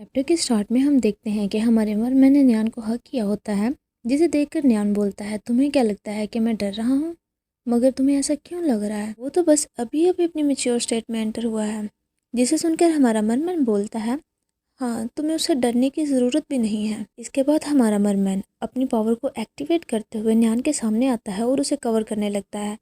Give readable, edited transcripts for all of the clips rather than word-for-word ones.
Chapter के start में हम देखते हैं कि हमारे मरमैन ने न्यान को हक किया होता है, जिसे देखकर न्यान बोलता है, तुम्हें क्या लगता है कि मैं डर रहा हूँ? मगर तुम्हें ऐसा क्यों लग रहा है? वो तो बस अभी अभी अपनी मेच्योर स्टेट में एंटर हुआ है। जिसे सुनकर हमारा मरमैन बोलता है, हाँ, तुम्हें उससे डरने की ज़रूरत भी नहीं है। इसके बाद हमारा मरमैन अपनी पावर को एक्टिवेट करते हुए न्यान के सामने आता है और उसे कवर करने लगता है।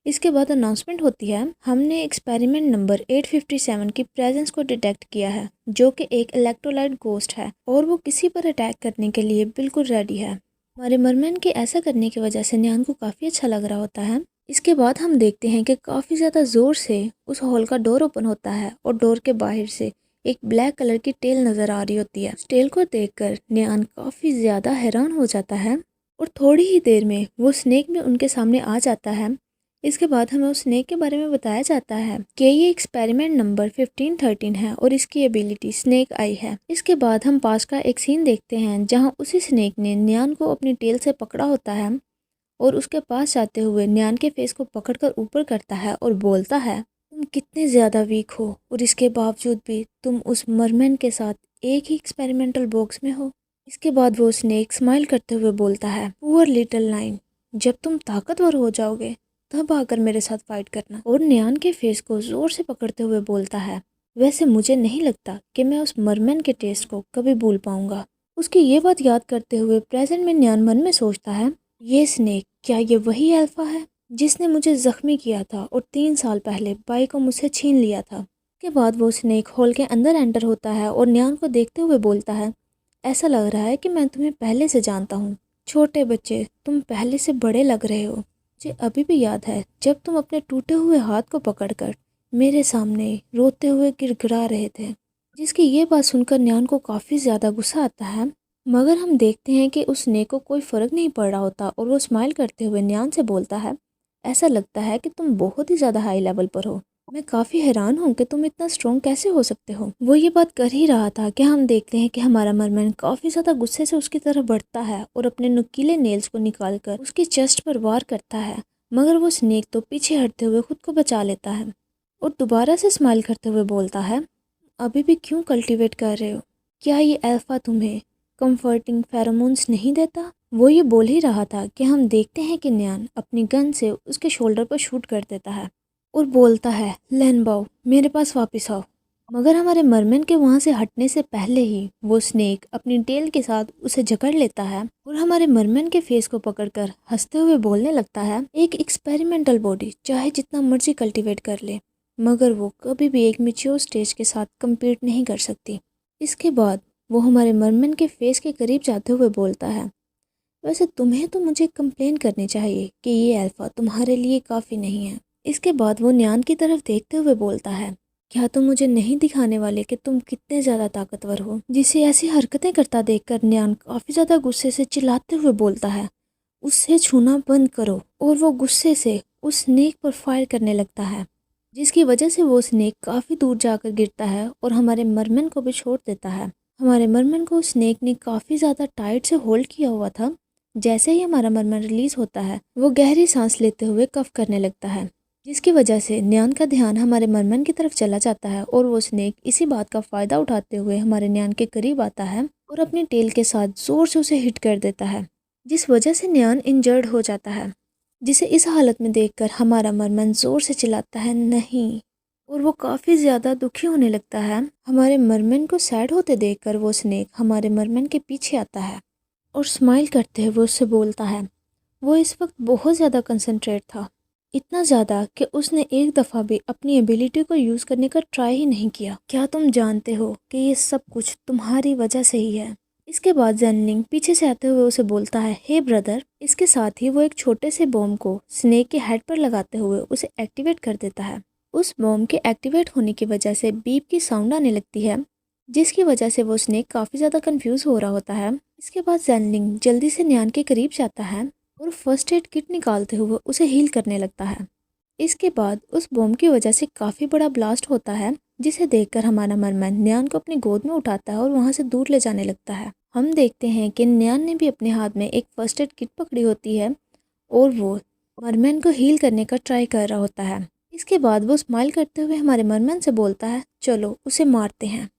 इसके बाद अनाउंसमेंट होती है, हमने एक्सपेरिमेंट नंबर 857 की प्रेजेंस को डिटेक्ट किया है, जो कि एक इलेक्ट्रोलाइट गोस्ट है और वो किसी पर अटैक करने के लिए बिल्कुल रेडी है। हमारे मरमैन के ऐसा करने की वजह से न्यान को काफ़ी अच्छा लग रहा होता है। इसके बाद हम देखते हैं कि काफ़ी ज़्यादा ज़ोर से उस हॉल का डोर ओपन होता है और डोर के बाहर से एक ब्लैक कलर की टेल नज़र आ रही होती है। टेल को देखकर न्यान काफ़ी ज़्यादा हैरान हो जाता है और थोड़ी ही देर में वो स्नेक में उनके सामने आ जाता है। इसके बाद हमें उस स्नेक के बारे में बताया जाता है कि ये एक्सपेरिमेंट नंबर 1513 है और इसकी एबिलिटी स्नेक आई है। इसके बाद हम पास का एक सीन देखते हैं जहां उसी स्नेक ने न्यान को अपनी टेल से पकड़ा होता है और उसके पास जाते हुए न्यान के फेस को पकड़कर ऊपर करता है और बोलता है, तुम कितने ज़्यादा वीक हो और इसके बावजूद भी तुम उस मरमैन के साथ एक ही एक्सपेरिमेंटल बॉक्स में हो। इसके बाद वो स्नेक स्माइल करते हुए बोलता है, पुअर लिटिल लाइन, जब तुम ताकतवर हो जाओगे तब आकर मेरे साथ फाइट करना। और न्यान के फेस को जोर से पकड़ते हुए बोलता है, वैसे मुझे नहीं लगता कि मैं उस मरमैन के टेस्ट को कभी भूल पाऊंगा। उसकी ये बात याद करते हुए प्रेजेंट में न्यान मन में सोचता है, ये स्नेक, क्या ये वही अल्फा है जिसने मुझे जख्मी किया था और 3 साल पहले बाई को मुझसे छीन लिया था। के बाद वो स्नेक हॉल के अंदर एंटर होता है और न्यान को देखते हुए बोलता है, ऐसा लग रहा है कि मैं तुम्हें पहले से जानता हूँ। छोटे बच्चे, तुम पहले से बड़े लग रहे हो। मुझे अभी भी याद है जब तुम अपने टूटे हुए हाथ को पकड़कर मेरे सामने रोते हुए गिड़गिड़ा रहे थे। जिसकी ये बात सुनकर न्यान को काफ़ी ज़्यादा गुस्सा आता है, मगर हम देखते हैं कि उस स्नेक को कोई फ़र्क नहीं पड़ रहा होता और वो स्माइल करते हुए न्यान से बोलता है, ऐसा लगता है कि तुम बहुत ही ज़्यादा हाई लेवल पर हो। मैं काफ़ी हैरान हूँ कि तुम इतना स्ट्रॉन्ग कैसे हो सकते हो। वो ये बात कर ही रहा था कि हम देखते हैं कि हमारा मरमैन काफ़ी ज़्यादा गुस्से से उसकी तरफ बढ़ता है और अपने नुकीले नेल्स को निकालकर उसकी चेस्ट पर वार करता है, मगर वो स्नेक तो पीछे हटते हुए खुद को बचा लेता है और दोबारा से स्माइल करते हुए बोलता है, अभी भी क्यों कल्टीवेट कर रहे हो? क्या ये अल्फा तुम्हें कंफर्टिंग फेरोमोन्स नहीं देता? वो ये बोल ही रहा था कि हम देखते हैं कि न्यान अपनी गन से उसके शोल्डर पर शूट कर देता है और बोलता है, लेनबाओ, मेरे पास वापस आओ। मगर हमारे मरमैन के वहाँ से हटने से पहले ही वो स्नेक अपनी टेल के साथ उसे जकड़ लेता है और हमारे मरमैन के फेस को पकड़कर हंसते हुए बोलने लगता है, एक एक्सपेरिमेंटल बॉडी चाहे जितना मर्जी कल्टीवेट कर ले, मगर वो कभी भी एक मेच्योर स्टेज के साथ कम्पीट नहीं कर सकती। इसके बाद वो हमारे मरमैन के फेस के करीब जाते हुए बोलता है, वैसे तुम्हें तो मुझे कंप्लेन करनी चाहिए कि ये अल्फा तुम्हारे लिए काफ़ी नहीं है। इसके बाद वो न्यान की तरफ देखते हुए बोलता है, क्या तुम मुझे नहीं दिखाने वाले कि तुम कितने ज़्यादा ताकतवर हो? जिसे ऐसी हरकतें करता देखकर न्यान काफ़ी ज़्यादा गुस्से से चिल्लाते हुए बोलता है, उससे छूना बंद करो। और वो गुस्से से उस स्नेक पर फायर करने लगता है, जिसकी वजह से वो स्नेक काफ़ी दूर जाकर गिरता है और हमारे मरमैन को भी छोड़ देता है। हमारे मरमैन को स्नेक ने काफ़ी ज़्यादा टाइट से होल्ड किया हुआ था। जैसे ही हमारा मरमैन रिलीज होता है, वो गहरी सांस लेते हुए कफ करने लगता है, जिसकी वजह से न्यान का ध्यान हमारे मरमैन की तरफ चला जाता है और वो स्नेक इसी बात का फ़ायदा उठाते हुए हमारे न्यान के करीब आता है और अपनी टेल के साथ ज़ोर से उसे हिट कर देता है, जिस वजह से न्यान इंजर्ड हो जाता है। जिसे इस हालत में देखकर हमारा मरमैन ज़ोर से चिल्लाता है, नहीं, और वो काफ़ी ज़्यादा दुखी होने लगता है। हमारे मरमैन को सैड होते देखकर वो स्नेक हमारे मरमैन के पीछे आता है और स्माइल करते हुए उससे बोलता है, वो इस वक्त बहुत ज़्यादा कंसंट्रेट था, इतना ज़्यादा कि उसने एक दफ़ा भी अपनी एबिलिटी को यूज़ करने का ट्राई ही नहीं किया। क्या तुम जानते हो कि ये सब कुछ तुम्हारी वजह से ही है? इसके बाद जेनलिंग पीछे से आते हुए उसे बोलता है, हे ब्रदर। इसके साथ ही वो एक छोटे से बॉम्ब को स्नेक के हेड पर लगाते हुए उसे एक्टिवेट कर देता है। उस बॉम्ब के एक्टिवेट होने की वजह से बीप की साउंड आने लगती है, जिसकी वजह से वो स्नेक काफ़ी ज़्यादा कंफ्यूज हो रहा होता है। इसके बाद जेनलिंग जल्दी से न्यान के करीब जाता है और फर्स्ट एड किट निकालते हुए उसे हील करने लगता है। इसके बाद उस बॉम्ब की वजह से काफ़ी बड़ा ब्लास्ट होता है, जिसे देखकर हमारा मरमैन न्यान को अपनी गोद में उठाता है और वहाँ से दूर ले जाने लगता है। हम देखते हैं कि न्यान ने भी अपने हाथ में एक फर्स्ट एड किट पकड़ी होती है और वो मरमैन को हील करने का ट्राई कर रहा होता है। इसके बाद वो स्माइल करते हुए हमारे मरमैन से बोलता है, चलो उसे मारते हैं।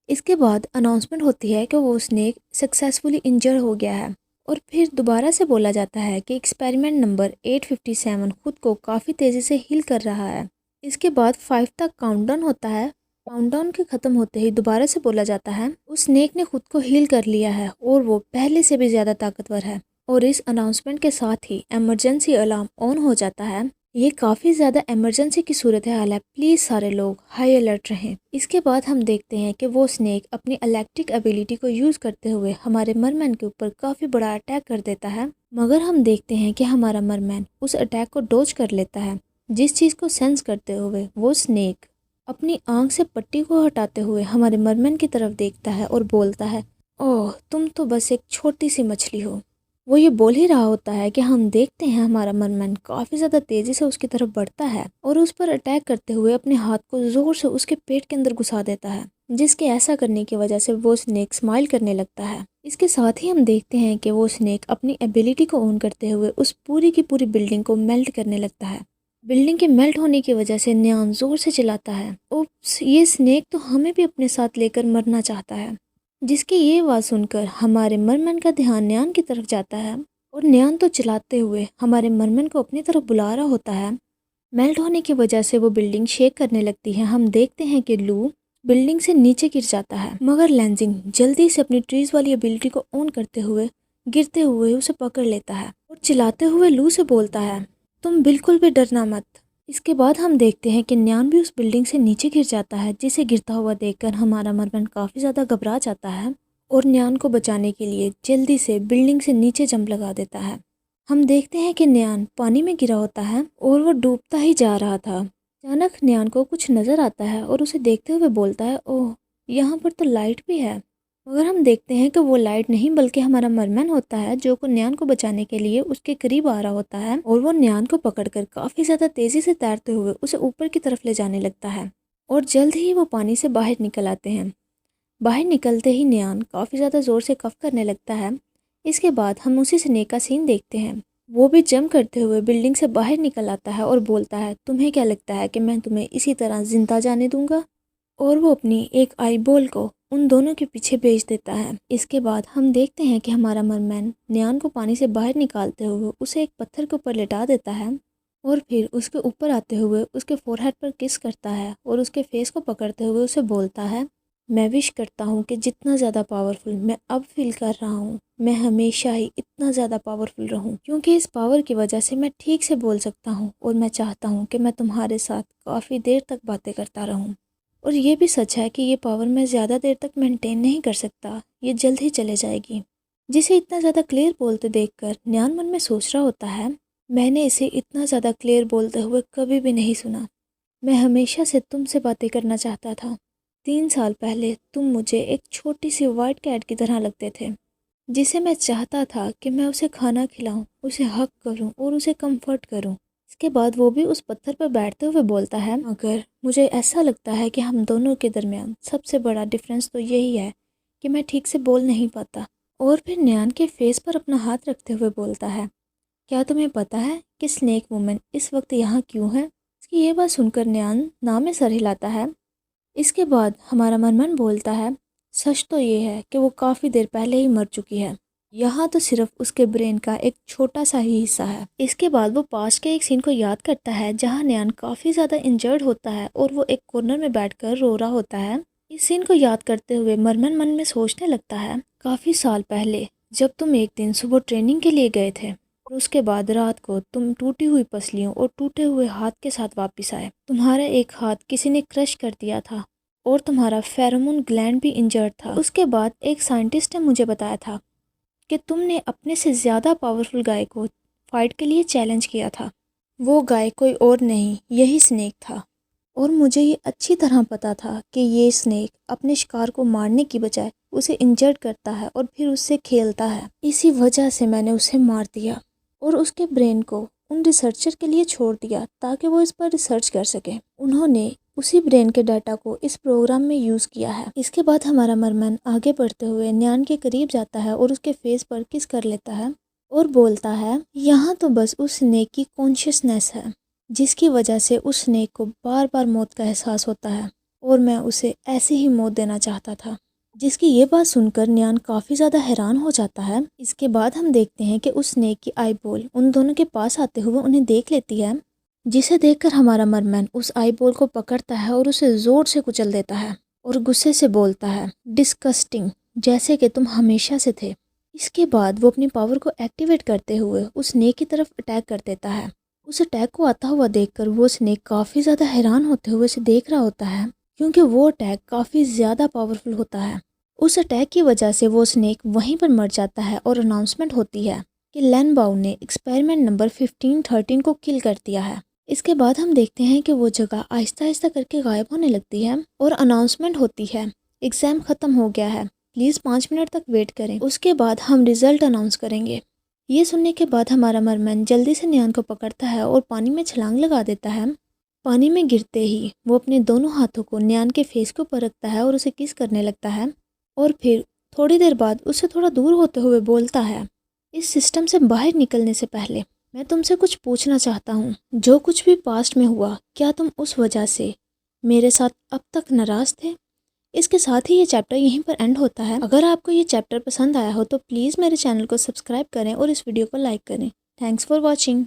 इसके बाद अनाउंसमेंट होती है कि वो स्नेक सक्सेसफुली इंजर्ड हो गया है और फिर दोबारा से बोला जाता है कि एक्सपेरिमेंट नंबर 857 खुद को काफ़ी तेज़ी से हील कर रहा है। इसके बाद 5 तक काउंटडाउन होता है। काउंटडाउन के ख़त्म होते ही दोबारा से बोला जाता है उस स्नेक ने खुद को हील कर लिया है और वो पहले से भी ज़्यादा ताकतवर है। और इस अनाउंसमेंट के साथ ही इमरजेंसी अलार्म ऑन हो जाता है। ये काफ़ी ज़्यादा इमरजेंसी की सूरत हाल है, प्लीज़ सारे लोग हाई अलर्ट रहें। इसके बाद हम देखते हैं कि वो स्नेक अपनी इलेक्ट्रिक एबिलिटी को यूज़ करते हुए हमारे मरमैन के ऊपर काफ़ी बड़ा अटैक कर देता है। मगर हम देखते हैं कि हमारा मरमैन उस अटैक को डॉज कर लेता है। जिस चीज़ को सेंस करते हुए वो स्नेक अपनी आंख से पट्टी को हटाते हुए हमारे मरमैन की तरफ देखता है और बोलता है, ओह तुम तो बस एक छोटी सी मछली हो। वो ये बोल ही रहा होता है कि हम देखते हैं हमारा मरमैन काफ़ी ज़्यादा तेज़ी से उसकी तरफ बढ़ता है और उस पर अटैक करते हुए अपने हाथ को ज़ोर से उसके पेट के अंदर घुसा देता है, जिसके ऐसा करने की वजह से वो स्नेक स्माइल करने लगता है। इसके साथ ही हम देखते हैं कि वो स्नेक अपनी एबिलिटी को ऑन करते हुए उस पूरी की पूरी बिल्डिंग को मेल्ट करने लगता है। बिल्डिंग के मेल्ट होने की वजह से न्यान जोर से चिल्लाता है, ओप्स ये स्नेक तो हमें भी अपने साथ लेकर मरना चाहता है। जिसकी ये आवाज़ सुनकर हमारे मरमन का ध्यान न्यान की तरफ जाता है और न्यान तो चिल्लाते हुए हमारे मरमन को अपनी तरफ बुला रहा होता है। मेल्ट होने की वजह से वो बिल्डिंग शेक करने लगती है। हम देखते हैं कि लू बिल्डिंग से नीचे गिर जाता है, मगर लैंजिंग जल्दी से अपनी ट्रीज वाली एबिलिटी को ऑन करते हुए गिरते हुए उसे पकड़ लेता है और चिल्लाते हुए लू से बोलता है, तुम बिल्कुल भी डरना मत। इसके बाद हम देखते हैं कि न्यान भी उस बिल्डिंग से नीचे गिर जाता है, जिसे गिरता हुआ देखकर हमारा मरमन काफ़ी ज़्यादा घबरा जाता है और न्यान को बचाने के लिए जल्दी से बिल्डिंग से नीचे जंप लगा देता है। हम देखते हैं कि न्यान पानी में गिरा होता है और वो डूबता ही जा रहा था। अचानक न्यान को कुछ नज़र आता है और उसे देखते हुए बोलता है, ओह यहाँ पर तो लाइट भी है। मगर हम देखते हैं कि वो लाइट नहीं बल्कि हमारा मरमैन होता है, जो को न्यान को बचाने के लिए उसके करीब आ रहा होता है और वो न्यान को पकड़कर काफ़ी ज़्यादा तेज़ी से तैरते हुए उसे ऊपर की तरफ ले जाने लगता है और जल्द ही वो पानी से बाहर निकल आते हैं। बाहर निकलते ही न्यान काफ़ी ज़्यादा ज़ोर से कफ करने लगता है। इसके बाद हम उसी स्नेक का सीन देखते हैं। वो भी जंप करते हुए बिल्डिंग से बाहर निकल आता है और बोलता है, तुम्हें क्या लगता है कि मैं तुम्हें इसी तरह जिंदा जाने दूंगा? और वो अपनी एक आई बॉल को उन दोनों के पीछे भेज देता है। इसके बाद हम देखते हैं कि हमारा मरमैन न्यान को पानी से बाहर निकालते हुए उसे एक पत्थर के ऊपर लेटा देता है और फिर उसके ऊपर आते हुए उसके फोरहेड पर किस करता है और उसके फेस को पकड़ते हुए उसे बोलता है, मैं विश करता हूँ कि जितना ज़्यादा पावरफुल मैं अब फील कर रहा हूँ, मैं हमेशा ही इतना ज़्यादा पावरफुल रहूँ, क्योंकि इस पावर की वजह से मैं ठीक से बोल सकता हूँ और मैं चाहता हूँ कि मैं तुम्हारे साथ काफ़ी देर तक बातें करता रहूँ। और ये भी सच है कि ये पावर मैं ज़्यादा देर तक मेंटेन नहीं कर सकता, ये जल्द ही चले जाएगी। जिसे इतना ज़्यादा क्लियर बोलते देखकर न्यान मन में सोच रहा होता है, मैंने इसे इतना ज़्यादा क्लियर बोलते हुए कभी भी नहीं सुना। मैं हमेशा से तुमसे बातें करना चाहता था। 3 साल पहले तुम मुझे एक छोटी सी वाइट कैट की तरह लगते थे, जिसे मैं चाहता था कि मैं उसे खाना खिलाऊं, उसे हक करूं और उसे कंफर्ट करूं। इसके बाद वो भी उस पत्थर पर बैठते हुए बोलता है, मगर मुझे ऐसा लगता है कि हम दोनों के दरमियान सबसे बड़ा डिफरेंस तो यही है कि मैं ठीक से बोल नहीं पाता। और फिर न्यान के फेस पर अपना हाथ रखते हुए बोलता है, क्या तुम्हें पता है कि स्नेक वुमन इस वक्त यहाँ क्यों है? इसकी ये बात सुनकर न्यान ना में सर हिलाता है। इसके बाद हमारा मरमन बोलता है, सच तो ये है कि वो काफ़ी देर पहले ही मर चुकी है, यहाँ तो सिर्फ उसके ब्रेन का एक छोटा सा ही हिस्सा है। इसके बाद वो पास्ट के एक सीन को याद करता है जहाँ न्यान काफ़ी ज़्यादा इंजर्ड होता है और वो एक कॉर्नर में बैठकर रो रहा होता है। इस सीन को याद करते हुए मरमन मन में सोचने लगता है, काफ़ी साल पहले जब तुम एक दिन सुबह ट्रेनिंग के लिए गए थे और उसके बाद रात को तुम टूटी हुई पसलियों और टूटे हुए हाथ के साथ वापस आए। तुम्हारा एक हाथ किसी ने क्रश कर दिया था और तुम्हारा फेरोमोन ग्लैंड भी इंजर्ड था। उसके बाद एक साइंटिस्ट ने मुझे बताया था कि तुमने अपने से ज़्यादा पावरफुल गाय को फाइट के लिए चैलेंज किया था। वो गाय कोई और नहीं, यही स्नेक था। और मुझे ये अच्छी तरह पता था कि ये स्नेक अपने शिकार को मारने की बजाय उसे इंजर्ड करता है और फिर उससे खेलता है। इसी वजह से मैंने उसे मार दिया और उसके ब्रेन को उन रिसर्चर के लिए छोड़ दिया ताकि वो इस पर रिसर्च कर सके। उन्होंने उसी ब्रेन के डाटा को इस प्रोग्राम में यूज़ किया है। इसके बाद हमारा मरमन आगे बढ़ते हुए न्यान के करीब जाता है और उसके फेस पर किस कर लेता है और बोलता है, यहाँ तो बस उस स्नेक की कॉन्शियसनेस है जिसकी वजह से उस स्नेक को बार बार मौत का एहसास होता है और मैं उसे ऐसे ही मौत देना चाहता था। जिसकी ये बात सुनकर न्यान काफ़ी ज़्यादा हैरान हो जाता है। इसके बाद हम देखते हैं कि उस स्नेक की आईबॉल उन दोनों के पास आते हुए उन्हें देख लेती है, जिसे देखकर हमारा मरमैन उस आईबॉल को पकड़ता है और उसे ज़ोर से कुचल देता है और गुस्से से बोलता है, डिस्कस्टिंग, जैसे कि तुम हमेशा से थे। इसके बाद वो अपनी पावर को एक्टिवेट करते हुए उस स्नेक की तरफ अटैक कर देता है। उस अटैक को आता हुआ देखकर वो स्नेक काफ़ी ज़्यादा हैरान होते हुए उसे देख रहा होता है, क्योंकि वो अटैक काफ़ी ज़्यादा पावरफुल होता है। उस अटैक की वजह से वो स्नेक वहीं पर मर जाता है और अनाउंसमेंट होती है कि लैन बाउ ने एक्सपेरिमेंट नंबर 1513 को किल कर दिया है। इसके बाद हम देखते हैं कि वो जगह आहिस्ता आहिस्ता करके गायब होने लगती है और अनाउंसमेंट होती है, एग्ज़ाम ख़त्म हो गया है, प्लीज़ 5 मिनट तक वेट करें, उसके बाद हम रिज़ल्ट अनाउंस करेंगे। ये सुनने के बाद हमारा मरमैन जल्दी से न्यान को पकड़ता है और पानी में छलांग लगा देता है। पानी में गिरते ही वो अपने दोनों हाथों को न्यान के फेस के ऊपर रखता है और उसे किस करने लगता है और फिर थोड़ी देर बाद उससे थोड़ा दूर होते हुए बोलता है, इस सिस्टम से बाहर निकलने से पहले मैं तुमसे कुछ पूछना चाहता हूँ। जो कुछ भी पास्ट में हुआ, क्या तुम उस वजह से मेरे साथ अब तक नाराज़ थे? इसके साथ ही ये चैप्टर यहीं पर एंड होता है। अगर आपको ये चैप्टर पसंद आया हो तो प्लीज़ मेरे चैनल को सब्सक्राइब करें और इस वीडियो को लाइक करें। Thanks for watching.